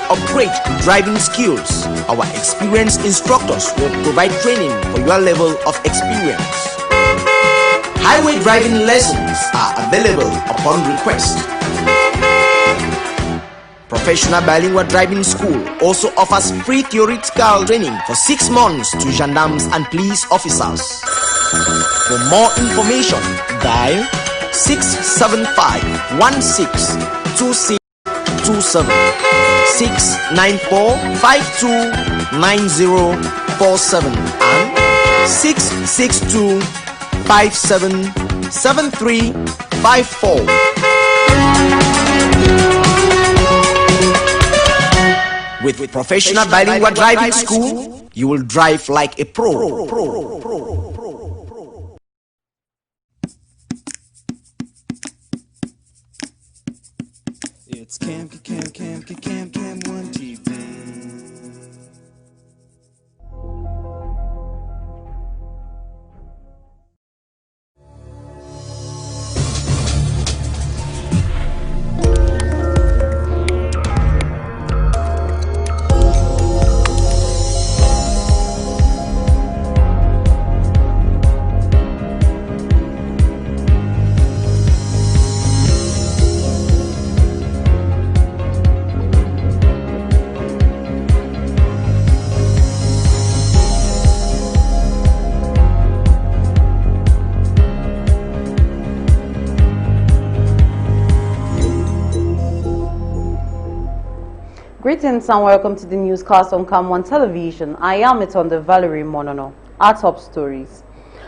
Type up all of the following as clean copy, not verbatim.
upgrade driving skills. Our experienced instructors will provide training for your level of experience. Highway driving lessons are available upon request. Professional Bilingual Driving School also offers free theoretical training for 6 months to gendarmes and police officers. For more information, dial 675-162627, 694-529047 and 662-577354. With Professional Bilingual Driving School, you will drive like a pro. It's Cam 1 TV. Greetings and welcome to the newscast on Cam 1 Television. I am Itonde Valerie Monono. Our top stories.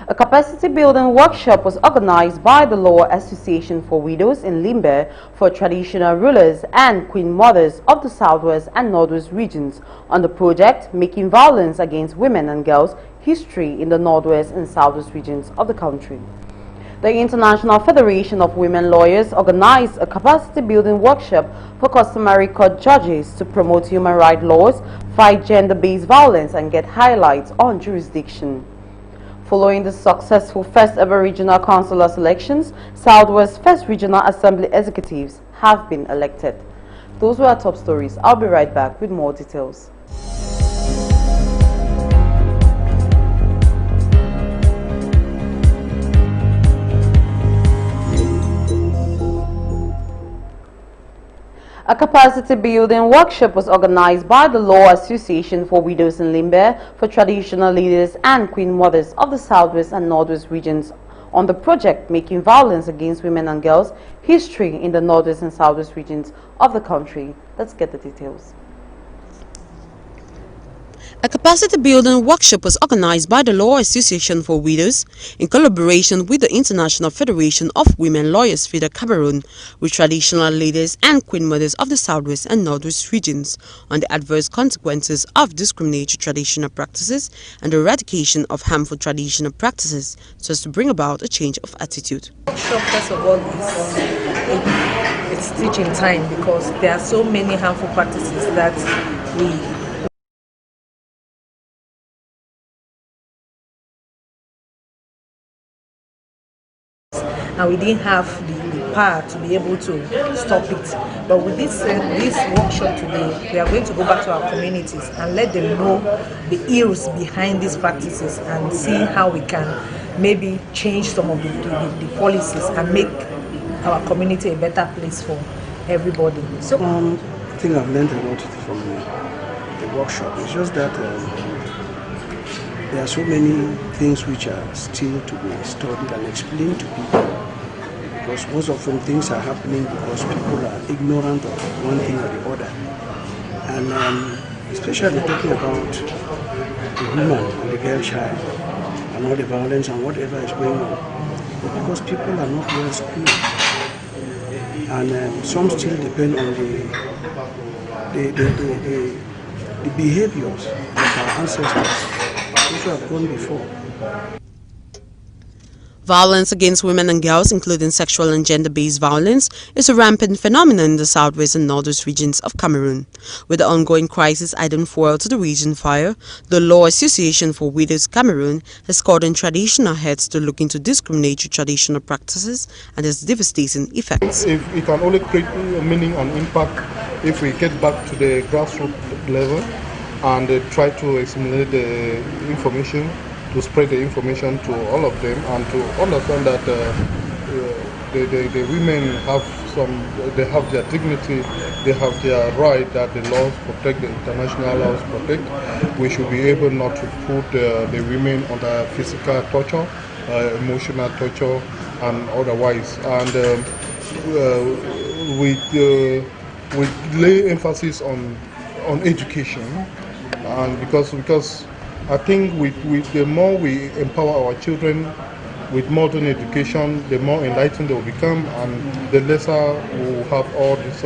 A capacity building workshop was organized by the Law Association for Widows in Limbe for traditional rulers and queen mothers of the Southwest and Northwest regions on the project Making Violence Against Women and Girls History in the Northwest and Southwest regions of the country. The International Federation of Women Lawyers organized a capacity building workshop for customary court judges to promote human rights laws, fight gender-based violence, and get highlights on jurisdiction. Following the successful first ever regional councillor elections, Southwest First Regional Assembly executives have been elected. Those were our top stories. I'll be right back with more details. A capacity building workshop was organized by the Law Association for Widows in Limbe for traditional leaders and queen mothers of the Southwest and Northwest regions on the project Making Violence Against Women and Girls History in the Northwest and Southwest regions of the country. Let's get the details. A capacity building workshop was organized by the Law Association for Widows in collaboration with the International Federation of Women Lawyers FIDA Cameroon with traditional leaders and queen mothers of the Southwest and Northwest regions on the adverse consequences of discriminatory traditional practices and the eradication of harmful traditional practices so as to bring about a change of attitude. Workshop, first of all, it's teaching time because there are so many harmful practices that we and we didn't have the power to be able to stop it. But with this workshop today, we are going to go back to our communities and let them know the ills behind these practices and see how we can maybe change some of the policies and make our community a better place for everybody. So I think I've learned a lot from the workshop. It's just that there are so many things which are still to be studied and explained to people. Because most often things are happening because people are ignorant of one thing or the other. And especially talking about the woman or the girl child and all the violence and whatever is going on. Because people are not well schooled. And some still depend on the behaviors of our ancestors which have gone before. Violence against women and girls, including sexual and gender-based violence, is a rampant phenomenon in the southwest and northwest regions of Cameroon. With the ongoing crisis adding fuel to the region fire, the Law Association for Widows Cameroon has called on traditional heads to look into discriminatory traditional practices and its devastating effects. If it can only create meaning and impact if we get back to the grassroots level and try to assimilate the information, to spread the information to all of them and to understand that the women they have their dignity, they have their right that the laws protect, the international laws protect. We should be able not to put the women under physical torture, emotional torture and otherwise. And we lay emphasis on education, and because I think with the more we empower our children with modern education, the more enlightened they will become, and the lesser we will have all this.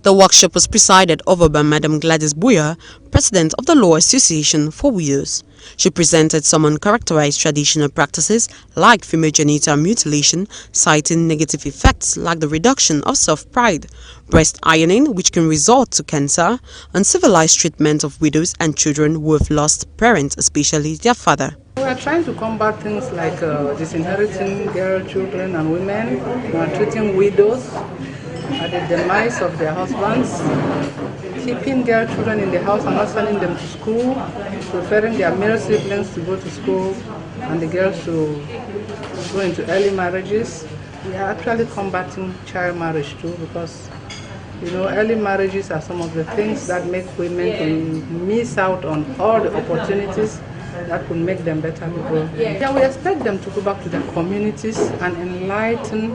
The workshop was presided over by Madam Gladys Buya, President of the Law Association for Widows. She presented some uncharacterized traditional practices like female genital mutilation, citing negative effects like the reduction of self-pride, breast ironing which can result to cancer, uncivilized treatment of widows and children who have lost parents, especially their father. We are trying to combat things like disinheriting girl children and women, treating widows at the demise of their husbands, keeping girl children in the house and not sending them to school, preferring their male siblings to go to school and the girls to go into early marriages. We are actually combating child marriage too, because early marriages are some of the things that make women to miss out on all the opportunities that could make them better people. Yeah, we expect them to go back to their communities and enlighten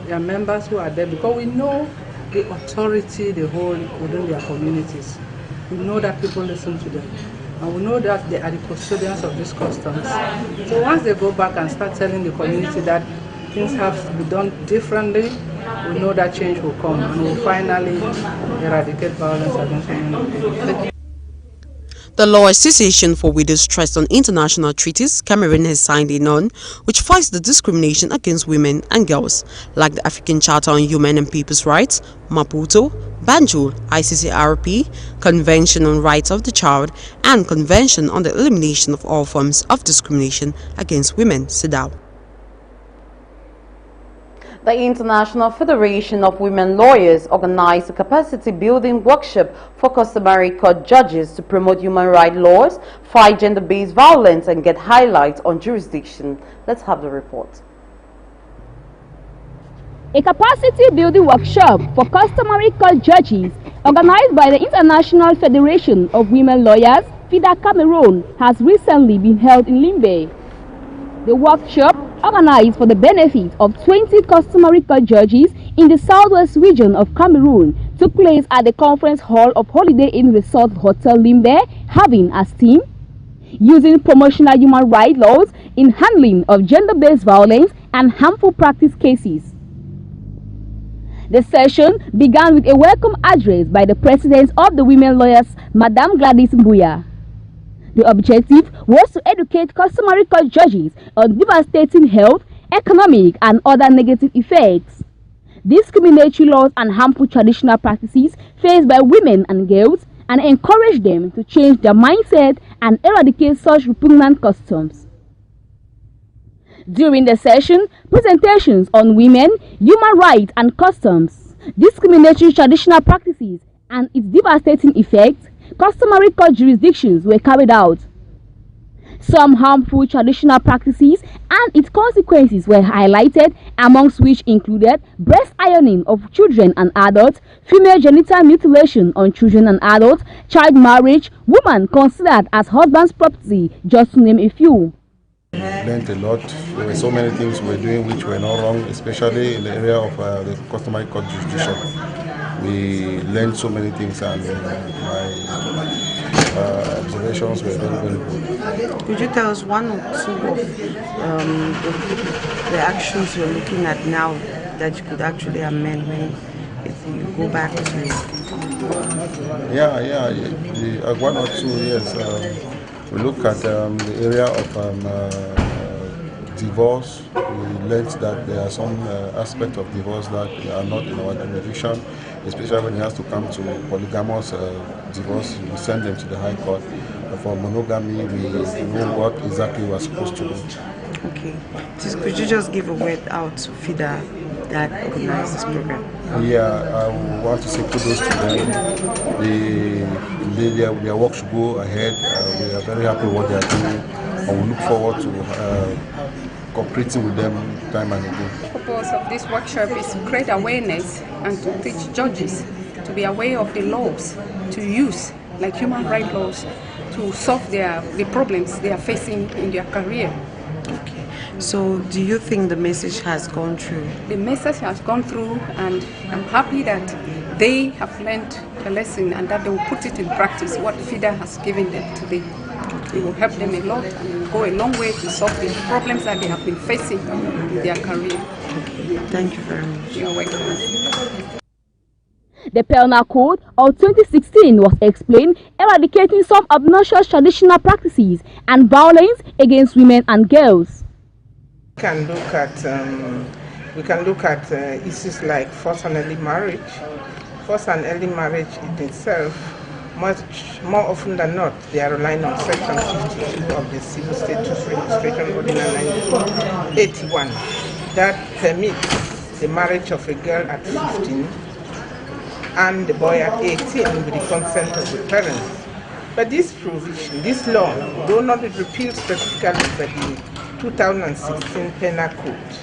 their members who are there, because we know the authority they hold within their communities. We know that people listen to them, and we know that they are the custodians of these customs. So once they go back and start telling the community that things have to be done differently, we know that change will come and we'll finally eradicate violence against women. The Law Association for Widows stressed on international treaties Cameroon has signed in on, which fights the discrimination against women and girls, like the African Charter on Human and People's Rights, Maputo, Banjul, ICCRP, Convention on Rights of the Child, and Convention on the Elimination of All Forms of Discrimination against Women, CEDAW. The International Federation of Women Lawyers organized a capacity-building workshop for customary court judges to promote human rights laws, fight gender-based violence, and get highlights on jurisdiction. Let's have the report. A capacity-building workshop for customary court judges organized by the International Federation of Women Lawyers, FIDA Cameroon, has recently been held in Limbe. The workshop, organized for the benefit of 20 customary court judges in the southwest region of Cameroon, took place at the conference hall of Holiday Inn Resort Hotel Limbe, having as theme using promotional human rights laws in handling of gender-based violence and harmful practice cases. The session began with a welcome address by the president of the Women Lawyers, Madame Gladys Buya. The objective was to educate customary court judges on devastating health, economic, and other negative effects, discriminatory laws and harmful traditional practices faced by women and girls, and encourage them to change their mindset and eradicate such repugnant customs. During the session, presentations on women, human rights and customs, discriminatory traditional practices, and its devastating effects, customary court jurisdictions were carried out. Some harmful traditional practices and its consequences were highlighted, amongst which included breast ironing of children and adults, female genital mutilation on children and adults, child marriage, women considered as husband's property, just to name a few. Learned a lot. There were so many things we were doing which were not wrong, especially in the area of the customary court jurisdiction. We learned so many things, and my observations were very, very good. Could you tell us one or two of the actions you're looking at now that you could actually amend when you go back to? Yeah, one or two, yes. We look at the area of divorce. We learned that there are some aspects of divorce that are not in our jurisdiction, especially when it has to come to polygamous divorce. We send them to the High Court. For monogamy, we know what exactly we are supposed to do. Okay. Could you just give a word out to FIDA that organized this program? Yeah, I want to say kudos to them. Their work should go ahead. We are very happy with what they are doing, and we look forward to cooperating with them time and again. The purpose of this workshop is to create awareness and to teach judges to be aware of the laws to use, like human rights laws, to solve the problems they are facing in their career. Okay. So do you think the message has gone through? The message has gone through, and I'm happy that they have learned the lesson and that they will put it in practice, what FIDA has given them today. It will help them a lot and will go a long way to solve the problems that they have been facing in their career. Okay. Thank you very much. You're welcome. The Penal Code of 2016 was explained, eradicating some obnoxious traditional practices and violence against women and girls. We can look at issues like forced and early marriage. Forced and early marriage in itself, much more often than not, they are relying on Section 52 of the Civil Status Registration Ordinance 1981 that permits the marriage of a girl at 15 and the boy at 18 with the consent of the parents. But this provision, this law, though not repealed specifically by the 2016 Penal Code,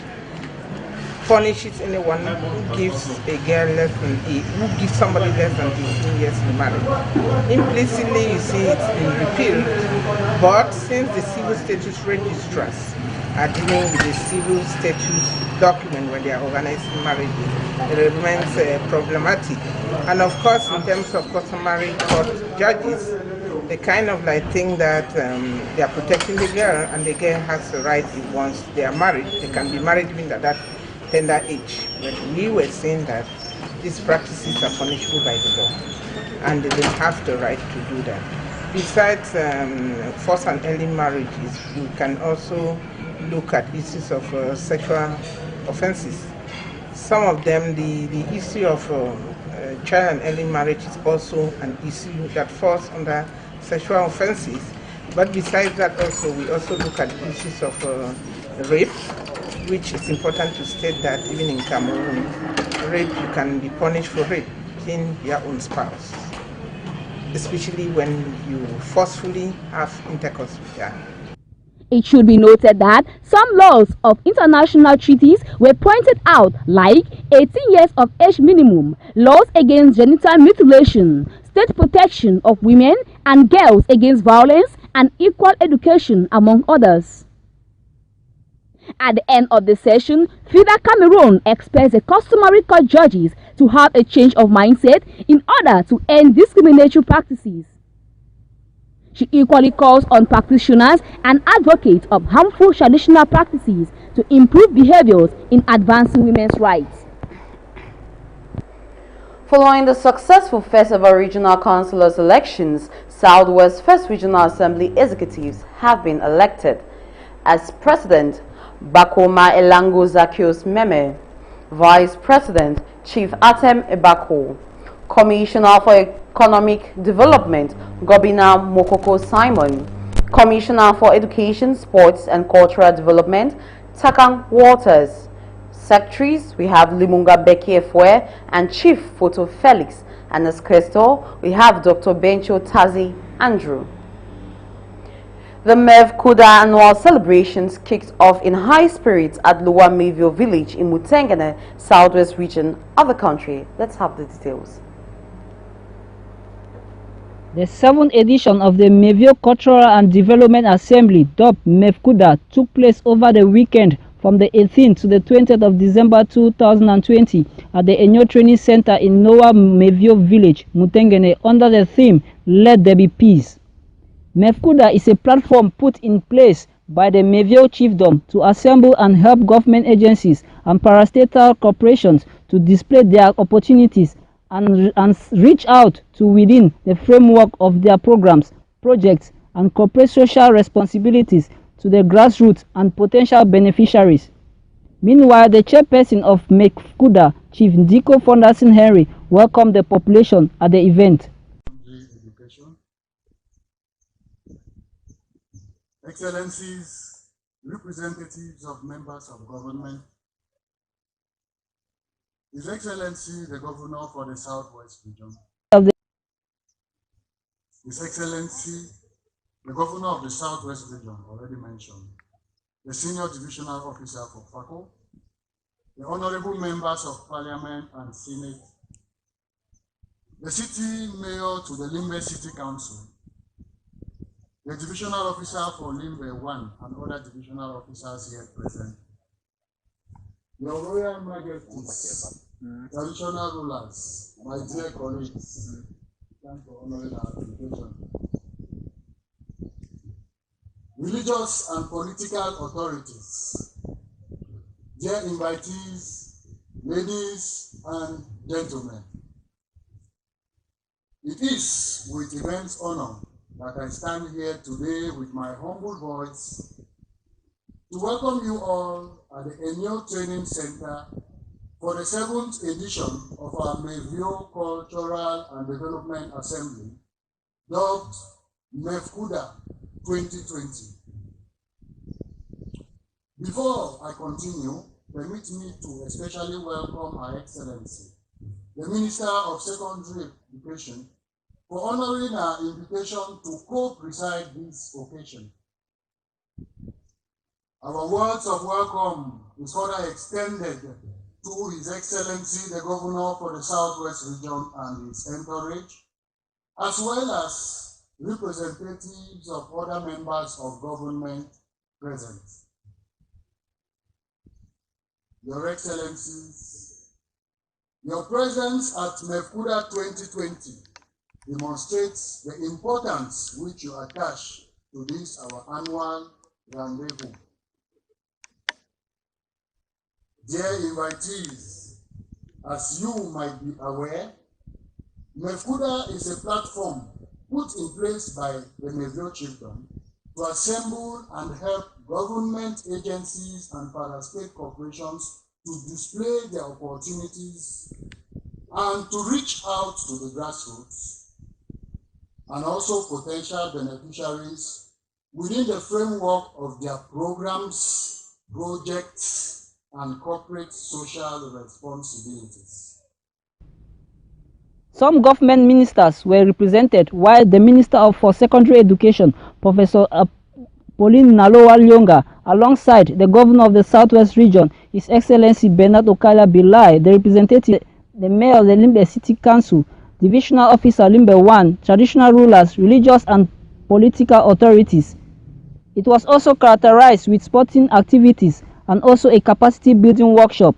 punishes anyone who gives a girl who gives somebody less than 18 years in marriage. Implicitly, you see it's been repealed, but since the civil status registrars are dealing with the civil status document when they are organizing marriages, it remains problematic. And of course, in terms of customary court judges, they kind of like think that they are protecting the girl, and the girl has the right, once they are married, they can be married even at that tender age. But we were saying that these practices are punishable by the law, and they don't have the right to do that. Besides forced and early marriages, we can also look at issues of sexual offenses. Some of them, the issue of child and early marriage is also an issue that falls under sexual offenses. But besides that, we also look at issues of rape, which is important to state that even in Cameroon, rape, you can be punished for rape in your own spouse, especially when you forcefully have intercourse with her. It should be noted that some laws of international treaties were pointed out, like 18 years of age minimum, laws against genital mutilation, state protection of women and girls against violence, and equal education, among others. At the end of the session, FIDA Cameroon expects the customary court judges to have a change of mindset in order to end discriminatory practices. She equally calls on practitioners and advocates of harmful traditional practices to improve behaviors in advancing women's rights. Following the successful first ever regional councillors elections, Southwest First Regional Assembly executives have been elected as President Bakoma Elango Zaccheaus Meme, Vice President Chief Atem Ebako, Commissioner for Economic Development Gobina Mokoko Simon, Commissioner for Education, Sports and Cultural Development Takang Waters. Secretaries, we have Limunga Beki Efwe, and Chief Photo Felix, and as Questor, we have Dr. Bencho Tazi Andrew. The Mev Kuda annual celebrations kicked off in high spirits at Lower Mayville village in Mutengene, Southwest region of the country. Let's have the details. The 7th edition of the Mayville Cultural and Development Assembly, dubbed MEVCUDA, took place over the weekend from the 18th to the 20th of December 2020 at the Enyo Training Center in Lower Mayville Village, Mutengene, under the theme, Let There Be Peace. MEVCUDA is a platform put in place by the Mayville Chiefdom to assemble and help government agencies and parastatal corporations to display their opportunities and reach out to within the framework of their programs, projects, and corporate social responsibilities to the grassroots and potential beneficiaries. Meanwhile, the chairperson of Mefkuda, Chief Ndiko Fonderson Henry, welcomed the population at the event. Excellencies, representatives of members of government, His Excellency the Governor for the Southwest Region, His Excellency the Governor of the Southwest Region, already mentioned, the Senior Divisional Officer for FACO, the Honorable Members of Parliament and Senate, the City Mayor to the Limbe City Council, the Divisional Officer for Limbe 1 and other Divisional Officers here present, Your Royal Majesties, traditional rulers, my dear colleagues, thank you for honoring our invitation. Religious and political authorities, dear invitees, ladies and gentlemen, it is with immense honor that I stand here today with my humble voice to welcome you all at the Enyo Training Center for the 7th edition of our Mevio Cultural and Development Assembly, dubbed Mefkuda 2020. Before I continue, permit me to especially welcome Her Excellency, the Minister of Secondary Education, for honoring our invitation to co-preside this occasion. Our words of welcome is further extended to His Excellency the Governor for the Southwest Region and his entourage, as well as representatives of other members of government present. Your Excellencies, your presence at Mefkuda 2020 demonstrates the importance which you attach to this our annual rendezvous. Dear invitees, as you might be aware, Mefkuda is a platform put in place by the Mevio Chiefdom to assemble and help government agencies and parastate corporations to display their opportunities and to reach out to the grassroots and also potential beneficiaries within the framework of their programs, projects, and corporate social responsibilities. Some government ministers were represented, while the Minister for Secondary Education, Professor Pauline Nalowa Lyonga, alongside the Governor of the Southwest Region, His Excellency Bernard Okala Bilai, the representative, the Mayor of the Limbe City Council, Divisional Officer Limbe 1, traditional rulers, religious and political authorities. It was also characterized with sporting activities and also a capacity building workshop.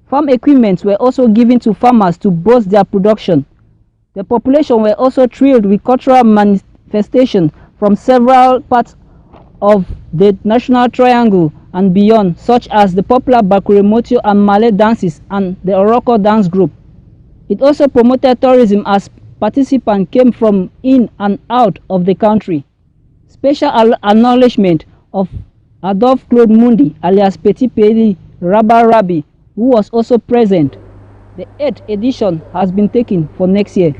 Farm equipment were also given to farmers to boost their production. The population were also thrilled with cultural manifestation from several parts of the National Triangle and beyond, such as the popular Bakuremotio and Malay dances and the Oroko dance group. It also promoted tourism as participants came from in and out of the country. Special acknowledgement of Adolphe Claude Mundi, alias Petit Peli Rabarabi, who was also present. The 8th edition has been taken for next year.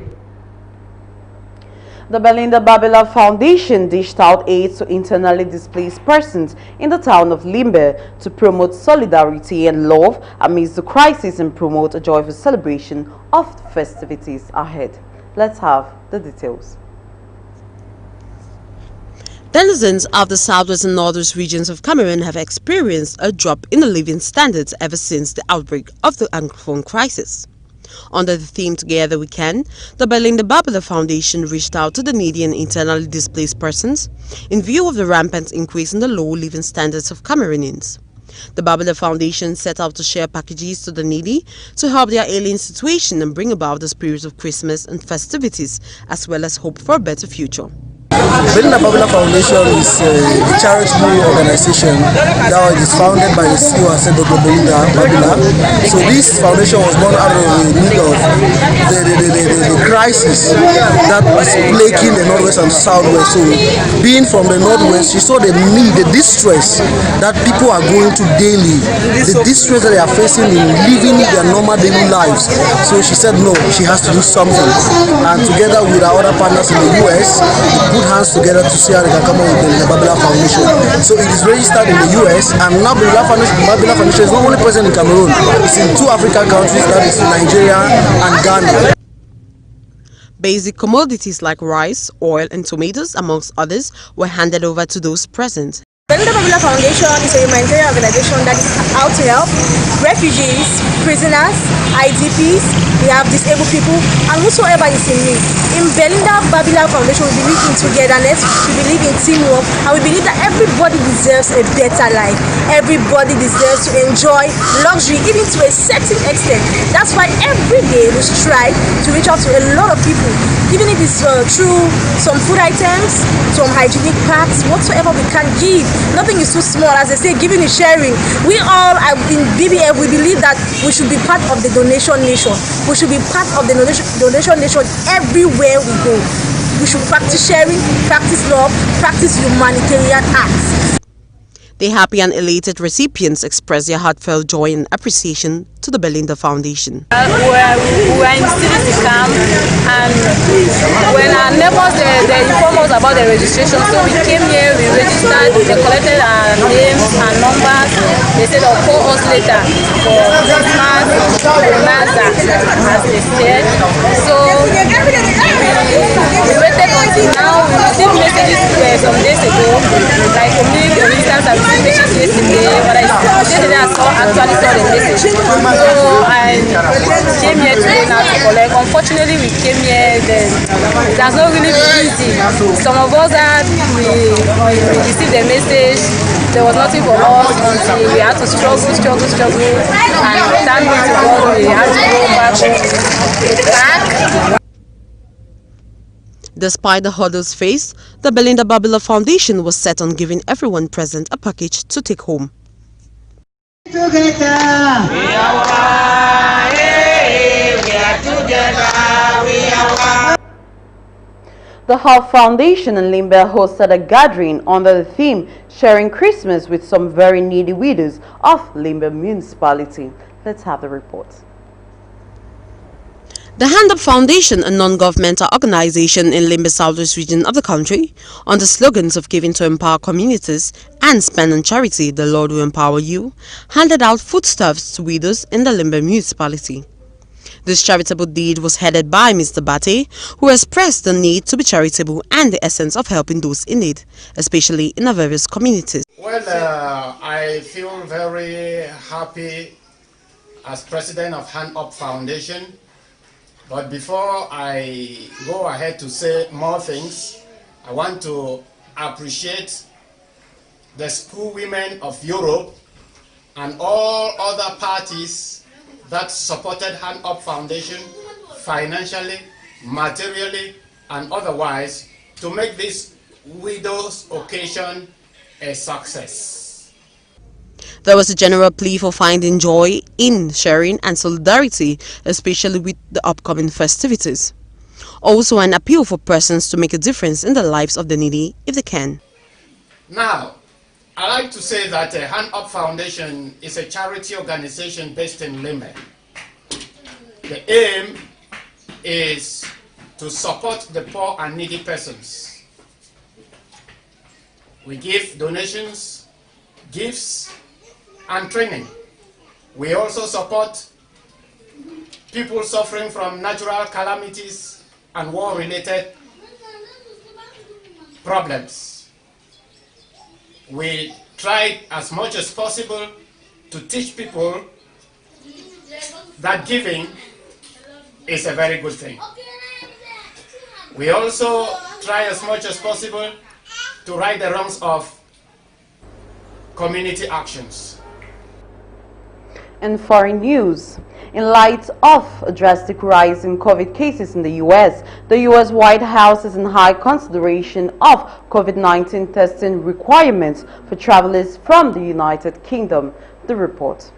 The Belinda Babila Foundation dished out aid to internally displaced persons in the town of Limbe to promote solidarity and love amidst the crisis and promote a joyful celebration of the festivities ahead. Let's have the details. Denizens of the southwest and northwest regions of Cameroon have experienced a drop in the living standards ever since the outbreak of the Anglophone crisis. Under the theme Together We Can, the Belinda Babila Foundation reached out to the needy and internally displaced persons in view of the rampant increase in the low living standards of Cameroonians. The Babila Foundation set out to share packages to the needy to help their alien situation and bring about the spirit of Christmas and festivities, as well as hope for a better future. Belinda Babila Foundation is a charitable organization that is founded by the CEO and Dr. Belinda Babila. So this foundation was born out of the need of the crisis that is plaguing the Northwest and Southwest. So, being from the Northwest, she saw the need, the distress that people are going to daily, the distress that they are facing in living their normal daily lives. So she said no, she has to do something. And together with our other partners in the US, we put hands together to see how they can come up with the Babila Foundation. So it is registered in the US, and now Babila Foundation is not only present in Cameroon, it's in 2 African countries, that is Nigeria and Ghana. Basic commodities like rice, oil and tomatoes, amongst others, were handed over to those present. Belinda Babila Foundation is a humanitarian organization that is out to help refugees, prisoners, IDPs, we have disabled people, and whosoever is in need. In Belinda Babila Foundation, we believe in togetherness, we believe in teamwork, and we believe that everybody deserves a better life. Everybody deserves to enjoy luxury, even to a certain extent. That's why every day we strive to reach out to a lot of people, even if it's through some food items, some hygienic packs, whatsoever we can give. Nothing is too small. As they say, giving is sharing. We all in BBF, we believe that we should be part of the donation nation. We should be part of the donation nation everywhere we go. We should practice sharing, practice love, practice humanitarian acts. The happy and elated recipients expressed their heartfelt joy and appreciation to the Belinda Foundation. We were in the camp, and when our neighbors they informed us about the registration, so we came here, we registered, they collected our names and numbers. They said they'll call us later for Christmas, Bonanza, as they said. So we waited until now. We received messages some days ago, like community resistance and messages yesterday, but yesterday I actually saw the message. So I came here today now to collect. Unfortunately, we came here, then it has not really been easy. Some of us that we received the message, there was nothing for us until we had to struggle, and thank God to God, we had to go back. Despite the hurdles faced, the Belinda Babila Foundation was set on giving everyone present a package to take home. The Health Foundation in Limbe hosted a gathering under the theme Sharing Christmas with some very needy widows of Limbe municipality. Let's have the report. The Hand Up Foundation, a non-governmental organization in Limbe Southwest region of the country, on the slogans of giving to empower communities and spend on charity, the Lord will empower you, handed out foodstuffs to widows in the Limbe municipality. This charitable deed was headed by Mr. Bate, who expressed the need to be charitable and the essence of helping those in need, especially in our various communities. Well, I feel very happy as president of Hand Up Foundation. But before I go ahead to say more things, I want to appreciate the school women of Europe and all other parties that supported Hand Up Foundation financially, materially, and otherwise to make this widows' occasion a success. There was a general plea for finding joy in sharing and solidarity, especially with the upcoming festivities. Also an appeal for persons to make a difference in the lives of the needy if they can. Now, I like to say that Hand Up Foundation is a charity organization based in Limbe. The aim is to support the poor and needy persons. We give donations, gifts, and training. We also support people suffering from natural calamities and war-related problems. We try as much as possible to teach people that giving is a very good thing. We also try as much as possible to right the wrongs of community actions. In foreign news, in light of a drastic rise in COVID cases in the U.S., the U.S. White House is in high consideration of COVID-19 testing requirements for travelers from the United Kingdom. The report.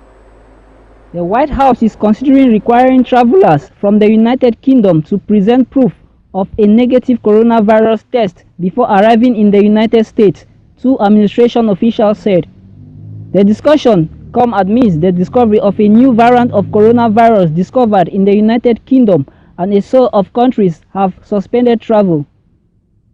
The White House is considering requiring travelers from the United Kingdom to present proof of a negative coronavirus test before arriving in the United States, two administration officials said. The discussion comes amidst the discovery of a new variant of coronavirus discovered in the United Kingdom, and a slew of countries have suspended travel.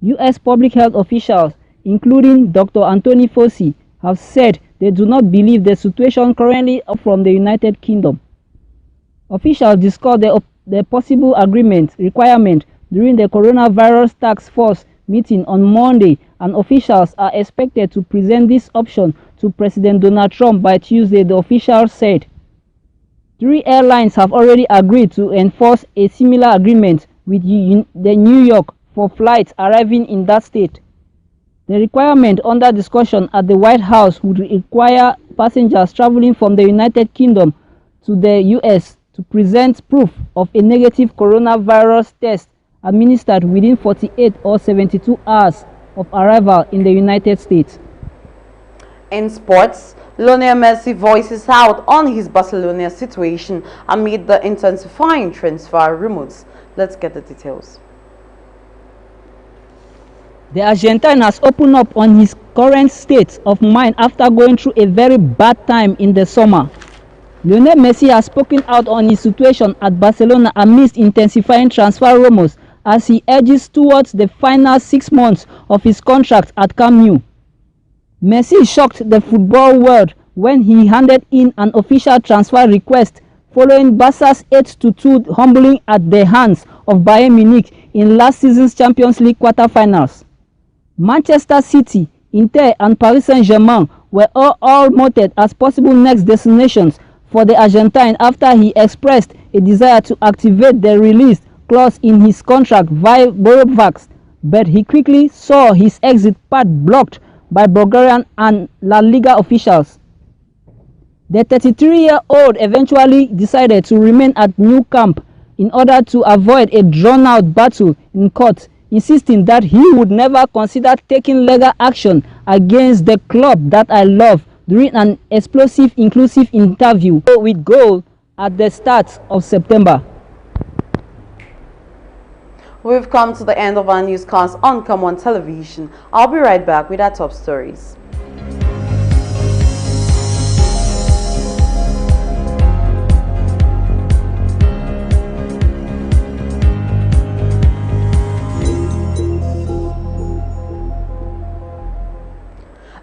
U.S. public health officials, including Dr. Anthony Fauci, have said they do not believe the situation currently from the United Kingdom. Officials discussed the possible requirement during the coronavirus task force meeting on Monday, and officials are expected to present this option to President Donald Trump by Tuesday, the officials said. 3 airlines have already agreed to enforce a similar agreement with the New York for flights arriving in that state. The requirement under discussion at the White House would require passengers traveling from the United Kingdom to the U.S. to present proof of a negative coronavirus test administered within 48 or 72 hours of arrival in the United States. In sports, Lionel Messi voices out on his Barcelona situation amid the intensifying transfer rumors. Let's get the details. The Argentine has opened up on his current state of mind after going through a very bad time in the summer. Lionel Messi has spoken out on his situation at Barcelona amidst intensifying transfer rumors as he edges towards the final 6 months of his contract at Camp Nou. Messi shocked the football world when he handed in an official transfer request following Barca's 8-2 humbling at the hands of Bayern Munich in last season's Champions League quarter-finals. Manchester City, Inter and Paris Saint-Germain were all noted as possible next destinations for the Argentine after he expressed a desire to activate the release clause in his contract via Borovaks, but he quickly saw his exit path blocked by Bulgarian and La Liga officials. The 33-year-old eventually decided to remain at Nou Camp in order to avoid a drawn-out battle in court, insisting that he would never consider taking legal action against the club that I love during an explosive inclusive interview with Goal at the start of September. We've come to the end of our newscast on Come On Television. I'll be right back with our top stories.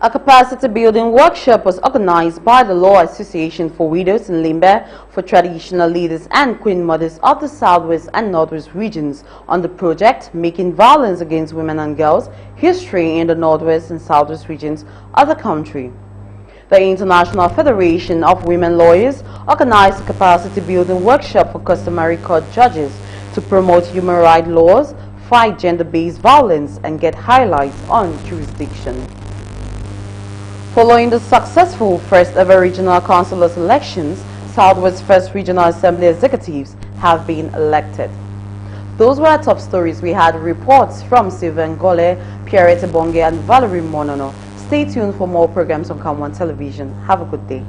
A capacity building workshop was organized by the Law Association for Widows in Limbe for traditional leaders and queen mothers of the Southwest and Northwest regions on the project Making Violence Against Women and Girls History in the Northwest and Southwest regions of the country. The International Federation of Women Lawyers organized a capacity building workshop for customary court judges to promote human rights laws, fight gender-based violence, and get highlights on jurisdiction. Following the successful first-ever regional councillors elections, Southwest First Regional Assembly executives have been elected. Those were our top stories. We had reports from Sylvain Gole, Pierre Tebonge, and Valerie Monono. Stay tuned for more programs on Come On Television. Have a good day.